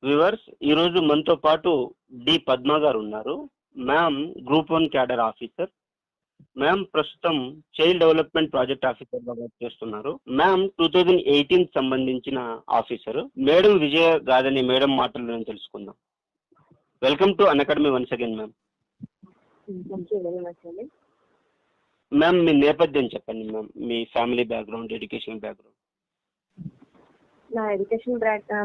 Viewers, ఈరోజు మనతో పాటు D.Padma గారు ఉన్నారు. Ma'am group 1 cadre officer. Ma'am ప్రస్తుతం చైల్డ్ డెవలప్మెంట్ ప్రాజెక్ట్ ఆఫీసర్ గా వర్క్ చేస్తున్నారు. మ్యామ్ 2018 సంబంధించిన ఆఫీసర్. మేడం విజయ గాదని మేడం మాటల్లో తెలుసుకుందాం. Welcome to Unacademy once again ma'am. Ma'am మీ నేపథ్యం చెప్పండి మ్యామ్, మీ ఫ్యామిలీ బ్యాక్గ్రౌండ్, ఎడ్యుకేషన్ బ్యాక్గ్రౌండ్. నా ఎడ్యుకేషన్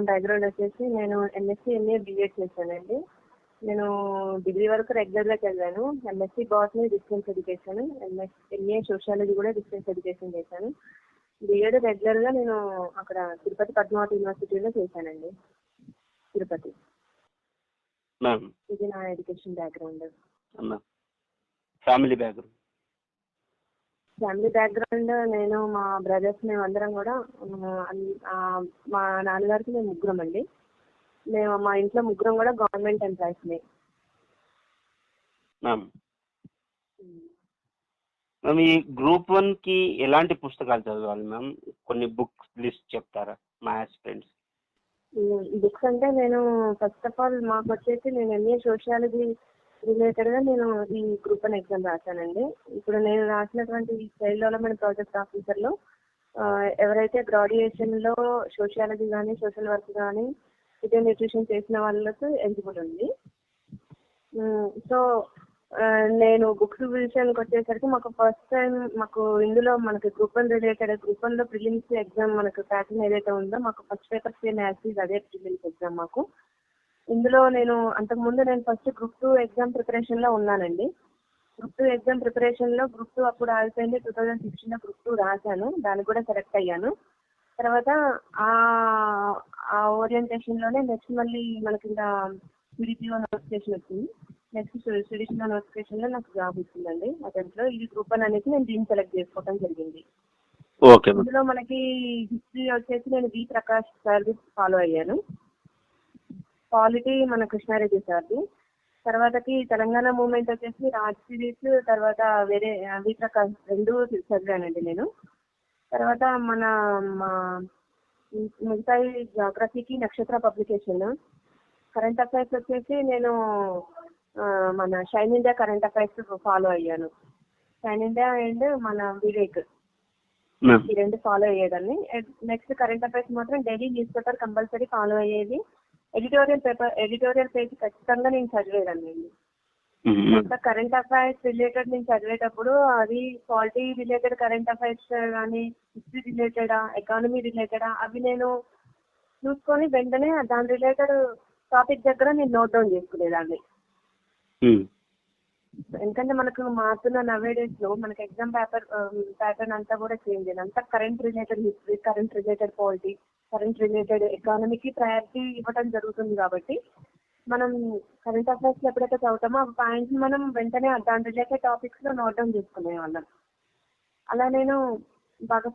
బ్యాక్గ్రౌండ్ వచ్చేసి నేను ఎంఎస్సీ ఎంఏ బీఎడ్ చేశానండి. నేను డిగ్రీ వరకు రెగ్యులర్గా చదివాను. MSc botany distance education, MA sociology కూడా డిస్టెన్స్ ఎడ్యుకేషన్ చేశాను. బీఎడ్ రెగ్యులర్గా నేను అక్కడ తిరుపతి పద్మావతి యూనివర్సిటీలో చేశానండి, తిరుపతి. ఇది నా ఎడ్యుకేషన్ బ్యాక్గ్రౌండ్. ఫ్యామిలీ బ్యాక్గ్రౌండ్ నేను మా బ్రదర్స్ మేము అందరం కూడా మా నాన్నగారికి మేము ముగ్గురం అండి. మా ఇంట్లో ముగ్గురం కూడా గవర్నమెంట్ ఎంప్లాయీస్ని. మ్యామ్ ఈ గ్రూప్ 1 కి ఎలాంటి పుస్తకాలు చదవాలి మ్యామ్? కొన్ని బుక్స్ లిస్ట్ చెప్తారా మా ఆస్పిరెంట్స్? బుక్స్ అంటే నేను ఫస్ట్ ఆఫ్ ఆల్ మాకు వచ్చేసి నేను ఎంఏ సోషాలజీ రిలేటెడ్గా నేను ఈ గ్రూప్ 1 ఎగ్జామ్ రాశానండి. ఇప్పుడు నేను రాసినటువంటి చైల్డ్ డెవలప్మెంట్ ప్రాజెక్ట్ ఆఫీసర్లో ఎవరైతే గ్రాడ్యుయేషన్లో సోషాలజీ కానీ సోషల్ వర్క్ కానీ ఫుడ్ న్యూట్రిషన్ చేసిన వాళ్ళకు ఎలిజిబుల్ ఉంది. సో నేను బుక్స్ విషయానికి వచ్చేసరికి మాకు ఫస్ట్ టైం ఇందులో మనకి గ్రూప్ 1 రిలేటెడ్, గ్రూప్ 1లో ప్రిలిమ్స్ ఎగ్జామ్ మనకు ప్యాటర్న్ ఏదైతే ఉందో మాకు ఫస్ట్ పేపర్ సేమ్ యాజ్ అదే ప్రిలిమ్స్ ఎగ్జామ్ మాకు. ఇందులో నేను అంతకుముందు ఫస్ట్ గ్రూప్ 2 ఎగ్జామ్ ప్రిపరేషన్లో ఉన్నానండి. గ్రూప్ 2 ఎగ్జామ్ ప్రిపరేషన్లో గ్రూప్ 2 అప్పుడు ఆగిపోయింది. 2016లో గ్రూప్ 2 రాశాను, దానికి కూడా సెలెక్ట్ అయ్యాను. తర్వాత ఆ ఓరియంటేషన్లోనే నెక్స్ట్ మళ్ళీ మనకి ఇంకా CDPO నోటిఫికేషన్ వచ్చింది. నెక్స్ట్ CDPO నోటిఫికేషన్లో నాకు జాబ్ వచ్చిందండి. అటెంప్ట్లో ఇది గ్రూప్ 1 అనేది నేను దీన్ని సెలెక్ట్ చేసుకోవడం జరిగింది. ఇందులో మనకి హిస్టరీ వచ్చేసి నేను బి ప్రకాష్ సర్వీస్ ఫాలో అయ్యాను. పాలిటీ మన కృష్ణారెడ్డి సార్ది. తర్వాతకి తెలంగాణ మూవ్మెంట్ వచ్చేసి రాజ్ సిరీస్, తర్వాత వేరే వి ప్రకాష్, రెండు చదివానండి నేను. తర్వాత మా మిగతా జాగ్రఫీకి నక్షత్ర పబ్లికేషన్. కరెంట్ అఫైర్స్ వచ్చేసి నేను మన shine India current affairs follow అయ్యాను. షైన్ ఇండియా అండ్ మన వివేక్, ఈ రెండు ఫాలో అయ్యేదాన్ని. నెక్స్ట్ కరెంట్ అఫైర్స్ మాత్రం daily news paper compulsory follow అయ్యేది. ఎడిటోరియల్ పేజ్ ఖచ్చితంగా నేను చదివేదాన్ని. కరెంట్ అఫైర్స్ రిలేటెడ్ నేను చదివేటప్పుడు అది పాలిటీ రిలేటెడ్ కరెంట్ అఫైర్స్ కానీ హిస్టరీ రిలేటెడా ఎకానమీ రిలేటెడా అవి నేను చూసుకొని వెంటనే దాని రిలేటెడ్ టాపిక్ దగ్గర నేను నోట్ డౌన్ చేసుకునేదాన్ని. ఎందుకంటే మనకు మారుతున్న నవే డేస్ లో మనకి ఎగ్జామ్ ప్యాటర్న్ అంతా కూడా చేంజ్ అయింది. అంతా current related history, current related polity, current related ఎకానమీకి ప్రయారిటీ ఇవ్వడం జరుగుతుంది. కాబట్టి మనం కరెంట్ అఫైర్స్ ఎప్పుడైతే చదువుతామో ఆ పాయింట్స్ మనం వెంటనే దాని రిలేటెడ్ టాపిక్స్ లో నోట్ డౌన్ చేసుకునే వాళ్ళం. అలా నేను బాగా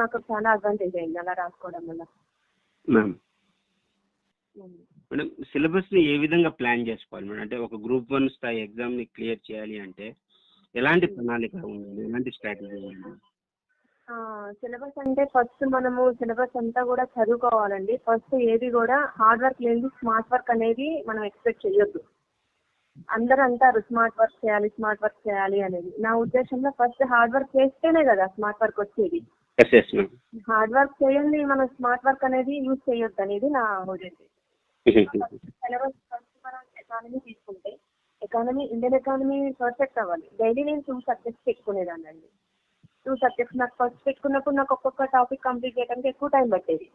నాకు చాలా అడ్వాంటేజ్ అయింది అలా రాసుకోవడం వల్ల. మేడం సిలబస్ ని ఏ విధంగా ప్లాన్ చేసుకోవాలి మేడం? అంటే ఒక గ్రూప్ 1 స్థాయి ఎగ్జామ్ ని క్లియర్ చేయాలి అంటే ఎలాంటి ప్రణాళిక ఉండాలి, ఎలాంటి స్ట్రాటజీ ఉండాలి? సిలబస్ అంటే ఫస్ట్ మనము సిలబస్ అంతా కూడా చదువుకోవాలండి. ఫస్ట్ ఏది కూడా హార్డ్ వర్క్ లేని స్మార్ట్ వర్క్ అనేది మనం ఎక్స్పెక్ట్ చేయొద్దు. అందరూ అంటారు స్మార్ట్ వర్క్ చేయాలి అనేది. నా ఉద్దేశంలో ఫస్ట్ హార్డ్ వర్క్ చేస్తేనే కదా స్మార్ట్ వర్క్ వచ్చేది. హార్డ్ వర్క్ చేయండి మనం స్మార్ట్ వర్క్ అనేది యూజ్ చేయొద్దు అనేది నా ఉద్దేశం. సిలబస్ ఫస్ట్ మనం ఎకానమీ తీసుకుంటే ఇండియన్ ఎకానమీ పర్ఫెక్ట్ అవ్వాలి. డైలీ నేను 2 సబ్జెక్ట్స్ పెట్టుకునేదాన్ని అండి. 2 సబ్జెక్ట్స్ నాకు ఫస్ట్ పెట్టుకున్నప్పుడు నాకు ఒక్కొక్క టాపిక్ కంప్లీట్ చేయడానికి ఎక్కువ టైం పట్టేది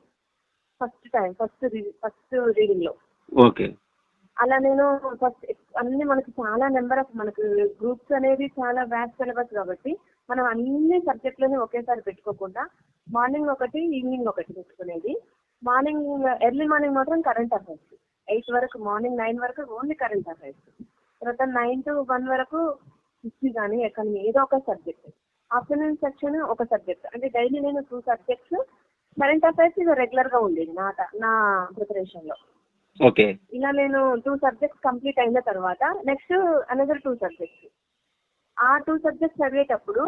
ఫస్ట్ రీడింగ్ లో. అలా నేను ఫస్ట్ అన్ని మనకి చాలా నెంబర్ ఆఫ్ మనకు గ్రూప్స్ అనేది చాలా వ్యాస్ట్ సిలబస్ కాబట్టి మనం అన్ని సబ్జెక్టులని ఒకేసారి పెట్టుకోకుండా మార్నింగ్ ఒకటి ఈవినింగ్ ఒకటి పెట్టుకునేది. ఎర్లీ మార్నింగ్ మాత్రం కరెంట్ అఫైర్స్ 8 వరకు, మార్నింగ్ 9 వరకు ఓన్లీ కరెంట్ అఫైర్స్. తర్వాత 9 to 1 వరకు హిస్టరీ కానీ ఎకానమీ ఏదో ఒక సబ్జెక్ట్. ఆఫ్టర్నూన్ సెక్షన్ ఒక సబ్జెక్ట్. అంటే డైలీ నేను 2 సబ్జెక్ట్స్. కరెంట్ అఫైర్స్ ఇది రెగ్యులర్ గా ఉండేది నా ప్రిపరేషన్ లో. ఇలా నేను 2 సబ్జెక్ట్స్ కంప్లీట్ అయిన తర్వాత నెక్స్ట్ అనదర్ 2 సబ్జెక్ట్స్. ఆ 2 సబ్జెక్ట్స్ చదివేటప్పుడు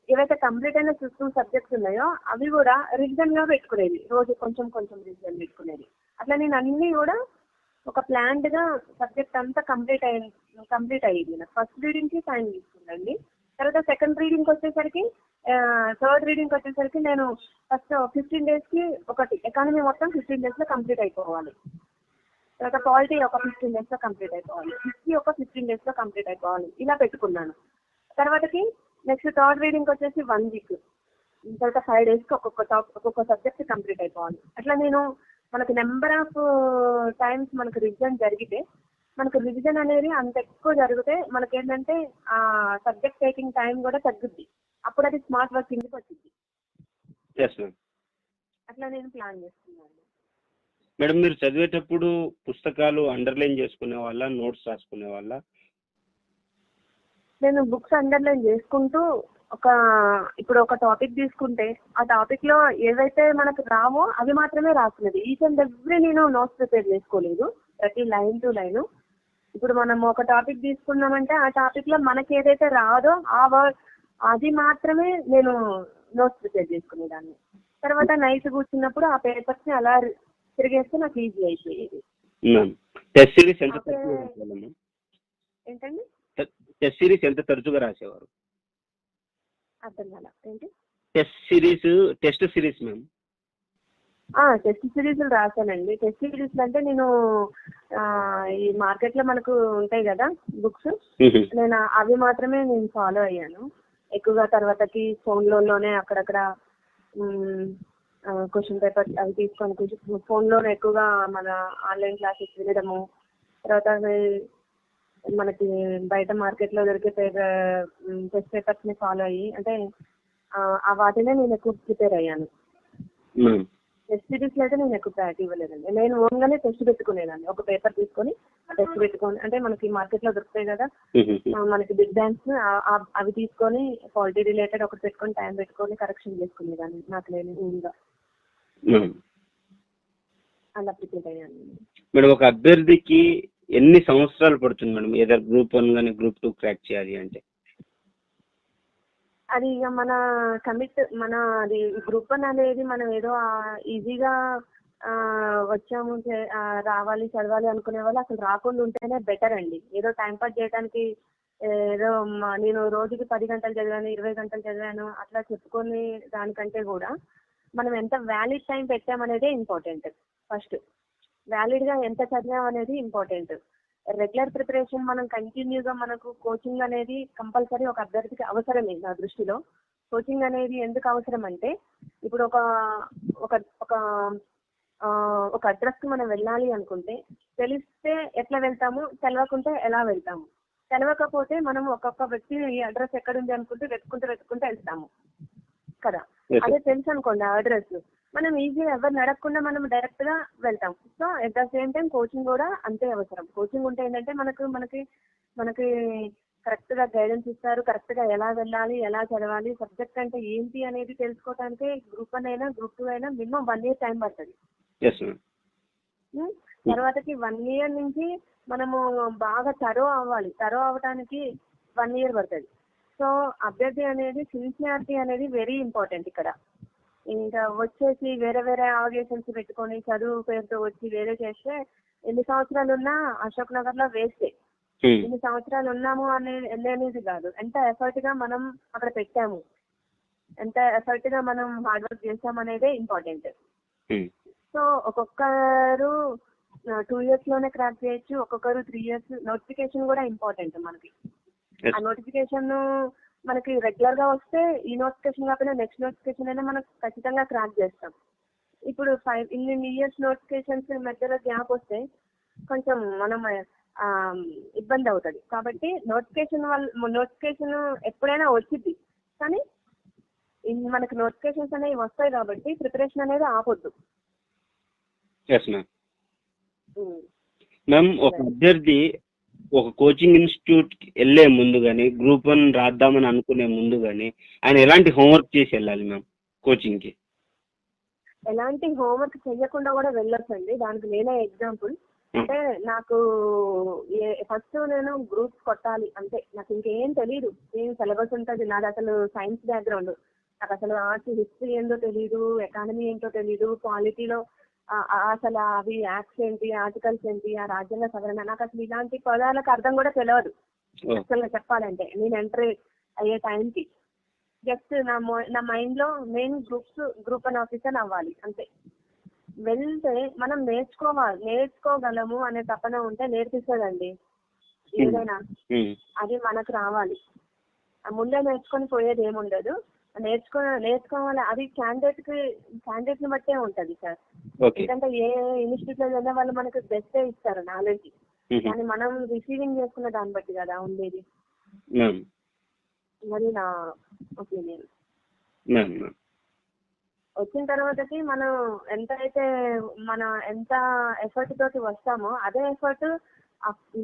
ఏవైతే కంప్లీట్ అయిన 2 సబ్జెక్ట్స్ ఉన్నాయో అవి కూడా రివిజన్ గా పెట్టుకునేది, రోజు కొంచెం కొంచెం రివిజన్ పెట్టుకునేది. అట్లా నేను అన్ని కూడా ఒక ప్లాన్డ్ గా సబ్జెక్ట్ అంతా కంప్లీట్ అయ్యింది. నాకు ఫస్ట్ రీడింగ్ కి టైం తీసుకుందండి. తర్వాత సెకండ్ రీడింగ్ వచ్చేసరికి, థర్డ్ రీడింగ్ వచ్చేసరికి నేను ఫస్ట్ 15 days కి ఒకటి, ఎకానమీ మొత్తం 15 days లో కంప్లీట్ అయిపోవాలి. తర్వాత పాలిటీ ఒక 15 days లో కంప్లీట్ అయిపోవాలి. హిస్టరీ ఒక 15 days లో కంప్లీట్ అయిపోవాలి. ఇలా పెట్టుకున్నాను. తర్వాతకి నెక్స్ట్ థర్డ్ రీడింగ్ వచ్చేసి 1 week. తర్వాత 5 days కి ఒక్కొక్క సబ్జెక్ట్ కంప్లీట్ అయిపోవాలి. అట్లా నేను మనకు నెంబర్ ఆఫ్ టైమ్స్ మనకు రివిజన్ జరిగితే, మనకు రివిజన్ అనేది అంత ఎక్కువ జరిగితే మనకేంటంటే ఆ సబ్జెక్ట్ టేకింగ్ టైం కూడా తగ్గుద్ది. అప్పుడు అది స్మార్ట్ వర్క్ కిందకి వచ్చింది. అట్లా నేను ప్లాన్ చేస్తున్నాను. మేడం, మీరు చదివేటప్పుడు పుస్తకాలు అండర్లైన్ చేసుకునే వాళ్ళ, నోట్స్ రాసుకునే వాళ్ళ? నేను బుక్స్ అండర్లైన్ చేసుకుంటూ ఇప్పుడు ఒక టాపిక్ తీసుకుంటే ఆ టాపిక్ లో ఏవైతే మనకు రావో అవి మాత్రమే రాసుకునేది. ఈచ్ అండ్ ఎవ్రీ నేను నోట్స్ ప్రిపేర్ చేసుకోలేదు, ప్రతి లైన్ టు లైన్. ఇప్పుడు మనం ఒక టాపిక్ తీసుకున్నామంటే ఆ టాపిక్ లో మనకి ఏదైతే రాదో ఆ వర్డ్ అది మాత్రమే నేను నోట్స్ ప్రిపేర్ చేసుకునేదాన్ని. తర్వాత నైట్ కూర్చున్నప్పుడు ఆ పేపర్స్ ని అలా తిరిగేస్తే నాకు ఈజీ అయిపోయేది. ఏంటండి? టెస్ట్ సిరీస్ ఎంత తరచుగా రాసేవారు? అర్థం కాల. ఏంటి? Test series ma'am. Test series రాశానండి. టెస్ట్ సిరీస్ అంటే నేను ఈ మార్కెట్ లో మనకు ఉంటాయి కదా బుక్స్, నేను అవి మాత్రమే నేను ఫాలో అయ్యాను ఎక్కువగా. తర్వాతకి ఫోన్లోనే అక్కడక్కడ క్వశ్చన్ పేపర్ అవి తీసుకొని ఫోన్లోనే ఎక్కువగా మన ఆన్లైన్ క్లాసెస్ వినడము. తర్వాత మనకి బయట మార్కెట్ లో దొరికే టెస్ట్ పేపర్స్ ని ఫాలో అయ్యి, అంటే వాటినే నేను ఎక్కువ ప్రిపేర్ అయ్యాను. టెస్ట్ సిరీస్ లో అయితే నేను ఎక్కువ ప్రయారిటీ ఇవ్వలేదండి. నేను ఓన్ గానే టెస్ట్ పెట్టుకునేదాన్ని. ఒక పేపర్ తీసుకొని టెస్ట్ పెట్టుకొని, అంటే మనకి మార్కెట్ లో దొరుకుతాయి కదా మనకి బిగ్ బ్యాంక్స్, అవి తీసుకొని క్వాలిటీ రిలేటెడ్ ఒకటి పెట్టుకొని టైం పెట్టుకొని కరెక్షన్ చేసుకునేదాన్ని నాకు నేను ఓన్గా. అలా ప్రిపేర్ అయ్యాను. మేడం, ఒక అభ్యర్థికి ఎన్ని సంవత్సరాలు పడుతుంది మేడం ఏదో గ్రూప్ 1 కానీ గ్రూప్ 2 క్రాక్ చేయాలి అంటే? అది ఇక మన అది గ్రూప్ 1 అనేది మనం ఏదో ఈజీగా వచ్చాము రావాలి చదవాలి అనుకునే వాళ్ళు అసలు రాకుండా ఉంటేనే బెటర్ అండి. ఏదో టైం పాస్ చేయడానికి ఏదో నేను రోజుకి 10 గంటలు చదివాను, 20 గంటలు చదివాను అట్లా చెప్పుకొని దానికంటే కూడా మనం ఎంత వ్యాలిడ్ టైం పెట్టామనేదే ఇంపార్టెంట్. ఫస్ట్ వ్యాలిడ్ గా ఎంత చదివాం అనేది ఇంపార్టెంట్. రెగ్యులర్ ప్రిపరేషన్ మనం కంటిన్యూగా మనకు కోచింగ్ అనేది కంపల్సరీ ఒక అభ్యర్థికి అవసరమే. నా దృష్టిలో కోచింగ్ అనేది ఎందుకు అవసరం అంటే, ఇప్పుడు ఒక అడ్రస్ కి మనం వెళ్ళాలి అనుకుంటే తెలిస్తే ఎట్లా వెళ్తాము, తెలవకుంటే ఎలా వెళ్తాము, తెలవకపోతే మనం ఒక్కొక్క వ్యక్తి ఈ అడ్రస్ ఎక్కడుంది అనుకుంటే వెతుకుంటూ వెళ్తాము కదా. అదే తెలుసు అనుకోండి ఆ అడ్రస్, మనం ఈజీగా ఎవరిని అడగకుండా మనం డైరెక్ట్ గా వెళ్తాం. So at the same time coaching కూడా అంతే అవసరం. కోచింగ్ ఉంటే ఏంటంటే మనకి కరెక్ట్ గా గైడెన్స్ ఇస్తారు, కరెక్ట్ గా ఎలా వెళ్ళాలి, ఎలా చదవాలి, సబ్జెక్ట్ అంటే ఏంటి అనేది తెలుసుకోవడానికి గ్రూప్ 1 అయినా గ్రూప్ 2 అయినా మినిమం 1 year టైం పడుతుంది. తర్వాతకి 1 year నుంచి మనము బాగా తరో అవడానికి 1 year పడుతుంది. సో అభ్యర్థి అనేది సిన్సియారిటీ అనేది వెరీ ఇంపార్టెంట్ ఇక్కడ. ఇంకా వచ్చేసి వేరే ఆబ్జెక్షన్స్ పెట్టుకొని చదువు పేరుతో వచ్చి వేరే చేస్తే ఎన్ని సంవత్సరాలు ఉన్నా అశోక్ నగర్ లో వేస్తే, ఎన్ని సంవత్సరాలు ఉన్నాము అనేది కాదు, ఎంత ఎఫర్ట్ గా మనం అక్కడ పెట్టాము, ఎంత ఎఫర్ట్ గా మనం హార్డ్ వర్క్ చేసాము అనేదే ఇంపార్టెంట్. సో ఒక్కొక్కరు 2 years లోనే క్రాక్ చేయొచ్చు, ఒక్కొక్కరు 3 years. నోటిఫికేషన్ కూడా ఇంపార్టెంట్ మనకి. ఆ నోటిఫికేషన్ మనకి రెగ్యులర్ గా వస్తే ఈ నోటిఫికేషన్ కాకపోయినా నెక్స్ట్ నోటిఫికేషన్ అయినా మనం ఖచ్చితంగా క్రాక్ చేస్తాం. ఇప్పుడు ఇన్ని ఇయర్స్ నోటిఫికేషన్స్ మధ్యలో గ్యాప్ వస్తే కొంచెం మనం ఇబ్బంది అవుతుంది. కాబట్టి నోటిఫికేషన్ ఎప్పుడైనా వచ్చింది, కానీ మనకి నోటిఫికేషన్స్ అనేవి వస్తాయి కాబట్టి ప్రిపరేషన్ అనేది ఆపొద్దు. మ్యామ్, ఒక అభ్యర్థి ఒక కోచింగ్ ఇన్స్టిట్యూట్ వెళ్ళే ముందు కానీ గ్రూప్ 1 రాద్దామని అనుకునే ముందు కానీ ఆయన ఎలాంటి హోంవర్క్ చేసి వెళ్ళాలి మ్యామ్ కోచింగ్ కి? ఎలాంటి హోంవర్క్ చేయకుండా కూడా వెళ్ళొచ్చండి. దానికి నేనే ఎగ్జాంపుల్. అంటే నాకు ఫస్ట్ నేను గ్రూప్స్ కొట్టాలి అంటే నాకు ఇంకేం తెలియదు, ఏం సిలబస్ ఉంటుంది, నాది అసలు సైన్స్ బ్యాక్గ్రౌండ్, నాకు అసలు ఆర్ట్స్ హిస్టరీ ఏంటో తెలియదు, ఎకానమీ ఏంటో తెలియదు, పాలిటీలో అసలు అవి యాక్ట్స్ ఏంటి, ఆర్టికల్స్ ఏంటి, ఆ రాజ్యాంగ సవరణ, నాకు అసలు ఇలాంటి పదాలకు అర్థం కూడా తెలియదు అసలు చెప్పాలంటే. నేను ఎంటర్ అయ్యే టైంకి జస్ట్ నా మైండ్ లో నేను గ్రూప్ 1 ఆఫీసర్ అవ్వాలి అంతే. వెళ్తే మనం నేర్చుకోగలము అనే తపన ఉంటే నేర్పిస్తుందండి ఏదైనా, అది మనకు రావాలి. ముందే నేర్చుకొని పోయేది ఏముండదు, నేర్చుకోవాలి. అది క్యాండిడేట్ ని బట్టే ఉంటది సార్. ఎందుకంటే ఏ ఇన్స్టిట్యూట్ లో చదివిన వాళ్ళు మనకు బెస్టే ఇస్తారు నాలెడ్జ్, కానీ మనం రిసీవింగ్ చేసుకున్న దాన్ని బట్టి కదా ఉండేది. మరి నా ఒపీనియన్. వచ్చిన తర్వాతకి మనం ఎంత ఎఫర్ట్ తోటి వస్తామో అదే ఎఫర్ట్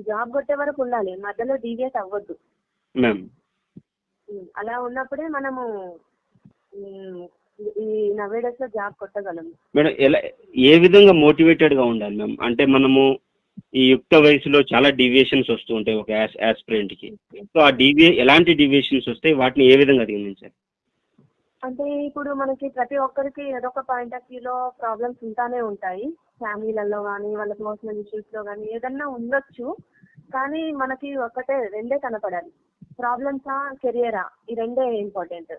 జాబ్ కొట్టే వరకు ఉండాలి, మధ్యలో డీవియేట్ అవ్వద్దు. అలా ఉన్నప్పుడే మనము ఈ నవేడేస్ లో జాబ్ కొట్టగలము. మేడం ఏ విధంగా మోటివేటెడ్ గా ఉండాలి మ్యామ్? అంటే మనము ఈ యుక్త వయసులో చాలా డీవియేషన్స్ వస్తూ ఉంటాయి ఒక ఆస్పిరెంట్ కి. సో ఆ ఎలాంటి డీవియేషన్స్ వస్తాయి, వాటిని ఏ విధంగా అధిగమించాలి? అంటే ఇప్పుడు మనకి ప్రతి ఒక్కరికి ఏదో ఒక పాయింట్ ఆఫ్ వ్యూలో ప్రాబ్లమ్స్ ఉంటానే ఉంటాయి, ఫ్యామిలీలలో కానీ వాళ్ళ పర్సనల్ ఇష్యూస్ లో కానీ ఏదన్నా ఉండొచ్చు. కానీ మనకి రెండే కనపడాలి, ప్రాబ్లమ్సా కెరియరా, ఈ రెండే ఇంపార్టెంట్.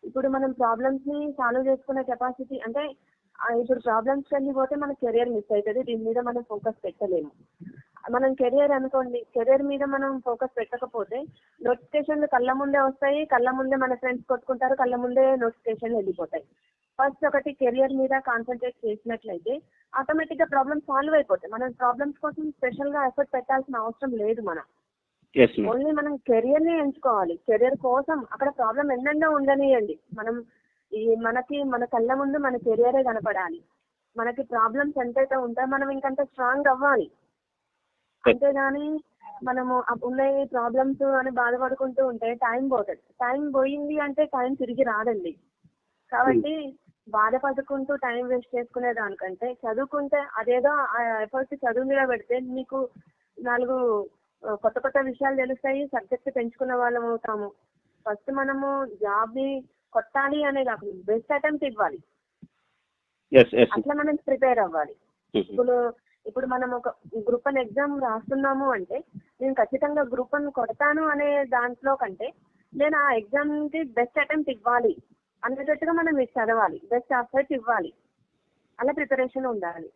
ఇప్పుడు మనం ప్రాబ్లమ్స్ ని సాల్వ్ చేసుకునే కెపాసిటీ అంటే ఇప్పుడు ప్రాబ్లమ్స్ అన్ని పోతే మన కెరియర్ మిస్ అవుతుంది, దీని మీద మనం ఫోకస్ పెట్టలేము. మనం కెరియర్ అనుకోండి, కెరియర్ మీద మనం ఫోకస్ పెట్టకపోతే నోటిఫికేషన్లు కళ్ళ ముందే వస్తాయి, కళ్ళ ముందే మన ఫ్రెండ్స్ కొట్టుకుంటారు, కళ్ళ ముందే నోటిఫికేషన్లు వెళ్ళిపోతాయి. ఫస్ట్ ఒకటి కెరియర్ మీద కాన్సన్ట్రేట్ చేసినట్లయితే ఆటోమేటిక్ గా ప్రాబ్లమ్స్ సాల్వ్ అయిపోతాయి. మనం ప్రాబ్లమ్స్ కోసం స్పెషల్ గా ఎఫర్ట్ పెట్టాల్సిన అవసరం లేదు. ఓన్లీ మనం కెరియర్ ని ఎంచుకోవాలి. కెరియర్ కోసం అక్కడ ప్రాబ్లం ఎన్నెన్నో ఉండనియండి, మన కళ్ళ ముందు మన కెరియరే కనపడాలి. మనకి ప్రాబ్లమ్స్ ఎంతైతే ఉంటాయో మనం ఇంకంత స్ట్రాంగ్ అవ్వాలి. అంతేగాని మనము ఉన్నాయి ప్రాబ్లమ్స్ అని బాధపడుకుంటూ ఉంటే టైం పోతుంది. టైం పోయింది అంటే టైం తిరిగి రాదండి. కాబట్టి బాధపడుకుంటూ టైం వేస్ట్ చేసుకునే దానికంటే చదువుకుంటే అదేదో ఆ ఎఫర్ట్ చదువు మీద పెడితే మీకు 4 కొత్త విషయాలు తెలుస్తాయి, సబ్జెక్ట్ పెంచుకున్న వాళ్ళం అవుతాము. ఫస్ట్ మనము జాబ్ ని కొట్టాలి అనే కాకుండా బెస్ట్ అటెంప్ట్ ఇవ్వాలి, అట్లా మనం ప్రిపేర్ అవ్వాలి. ఇప్పుడు మనం ఒక గ్రూప్ 1 ఎగ్జామ్ రాస్తున్నాము అంటే నేను ఖచ్చితంగా గ్రూప్ 1 కొడతాను అనే దాంట్లో కంటే నేను ఆ ఎగ్జామ్ కి బెస్ట్ అటెంప్ట్ ఇవ్వాలి అనేటట్టుగా మనం చదవాలి, బెస్ట్ ఎఫర్ట్ ఇవ్వాలి, అలా ప్రిపరేషన్ ఉండాలి.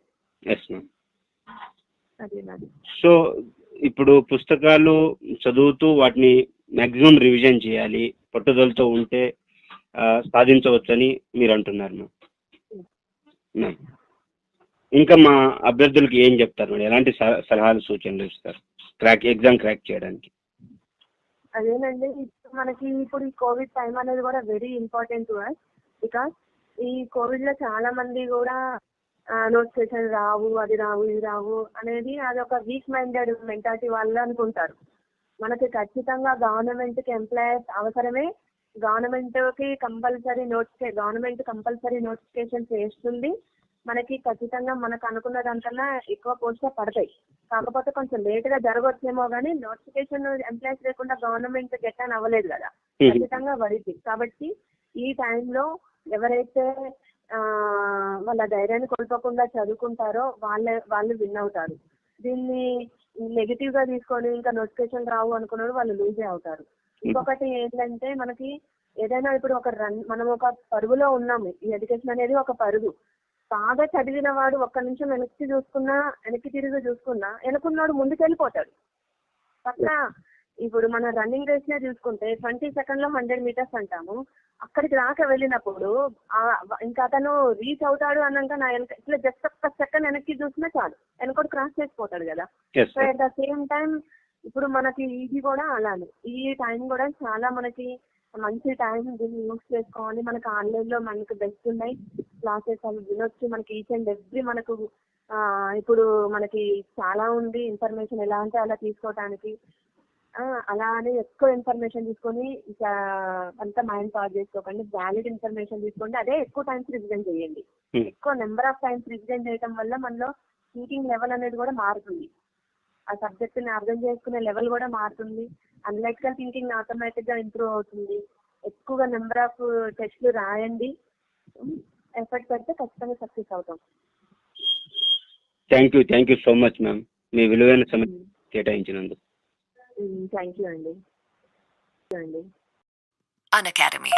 సో ఇప్పుడు పుస్తకాలు చదువుతూ వాటిని మాక్సిమం రివిజన్ చేయాలి, పట్టుదలతో ఉంటే సాధించవచ్చని మీరు అంటున్నారు మ్యామ్. ఇంకా మా అభ్యర్థులకు ఏం చెప్తారు మేడం? ఎలాంటి సలహాలు సూచనలు ఇస్తారు ఎగ్జామ్ క్రాక్ చేయడానికి? అదేనండి, మనకి ఇప్పుడు ఈ కోవిడ్ టైం అనేది కూడా very important to us. Because ఈ కోవిడ్ లో చాలా మంది కూడా నోటిఫికేషన్ రావు, అది రావు, ఇది రావు అనేది అదొక వీక్ మైండెడ్ మెంటాలిటీ వాళ్ళు అనుకుంటారు. మనకి ఖచ్చితంగా గవర్నమెంట్ కి ఎంప్లాయర్స్ అవసరమే, గవర్నమెంట్ కంపల్సరీ నోటిఫికేషన్ చేస్తుంది. మనకి ఖచ్చితంగా మనకు అనుకున్న దానికన్నా ఎక్కువ పోస్టులు పడతాయి. కాకపోతే కొంచెం లేట్ గా జరగవచ్చేమో కానీ నోటిఫికేషన్ ఎంప్లాయీస్ లేకుండా గవర్నమెంట్ గెట్ అని అవ్వలేదు కదా, ఖచ్చితంగా పడింది. కాబట్టి ఈ టైంలో ఎవరైతే వాళ్ళ ధైర్యాన్ని కోల్పోకుండా చదువుకుంటారో వాళ్ళు విన్ అవుతారు. దీన్ని నెగిటివ్ గా తీసుకొని ఇంకా నోటిఫికేషన్ రావు అనుకున్నారు వాళ్ళు లూజే అవుతారు. ఇంకొకటి ఏంటంటే మనకి ఏదైనా ఇప్పుడు మనం ఒక పరుగులో ఉన్నాము, ఈ ఎడ్యుకేషన్ అనేది ఒక పరుగు. బాగా చదివిన వాడు ఒక్క నిమిషం వెనక్కి తిరిగి చూసుకున్నా వెనుకున్నాడు ముందుకు వెళ్ళిపోతాడు పక్క. ఇప్పుడు మన రన్నింగ్ రేస్ నే చూసుకుంటే 20 సెకండ్ లో 100 మీటర్స్ అంటాము. అక్కడికి దాకా వెళ్ళినప్పుడు ఇంకా అతను రీచ్ అవుతాడు అన్నాక నా వెనక ఇట్లా జస్ట్ ఒక్క సెకండ్ వెనక్కి చూసినా చాలు వెనకడు క్రాస్ చేసిపోతాడు కదా. So at the same time ఇప్పుడు మనకి ఇది కూడా అలానే, ఈ టైం కూడా చాలా మనకి మంచి టైం, దీన్ని యూజ్ చేసుకోవాలి. మనకి ఆన్లైన్ లో మనకి బెస్ట్ ఉన్నాయి క్లాసెస్, అవి వినొచ్చు. మనకి ఈచ్ అండ్ ఎవ్రీ మనకు ఇప్పుడు మనకి చాలా ఉంది ఇన్ఫర్మేషన్, ఎలా అంటే అలా తీసుకోవటానికి. అలా అని ఎక్కువ ఇన్ఫర్మేషన్ తీసుకొని అంతా మైండ్ పాస్ చేసుకోకండి, వ్యాలిడ్ ఇన్ఫర్మేషన్ తీసుకోండి. అదే ఎక్కువ టైమ్స్ రివిజన్ చేయండి. ఎక్కువ నెంబర్ ఆఫ్ టైమ్స్ రివిజన్ చేయడం వల్ల మనలో థింకింగ్ లెవెల్ అనేది కూడా మారుతుంది. ఆ సబ్జెక్ట్ని అర్థం చేసుకునే లెవెల్ కూడా మారుతుంది. అనలిటికల్ థింకింగ్ ఆటోమేటిక్గా ఇంప్రూవ్ అవుతుంది. ఎక్కువగా నెంబర్ ఆఫ్ టెస్ట్లు రాయండి, ఎఫర్ట్ పెడితే ఖచ్చితంగా సక్సెస్ అవుతాం. Thank you so much ma'am, మీ విలువైన సమయం కేటాయించినందుకు. థ్యాంక్ యూ అండి. Unacademy.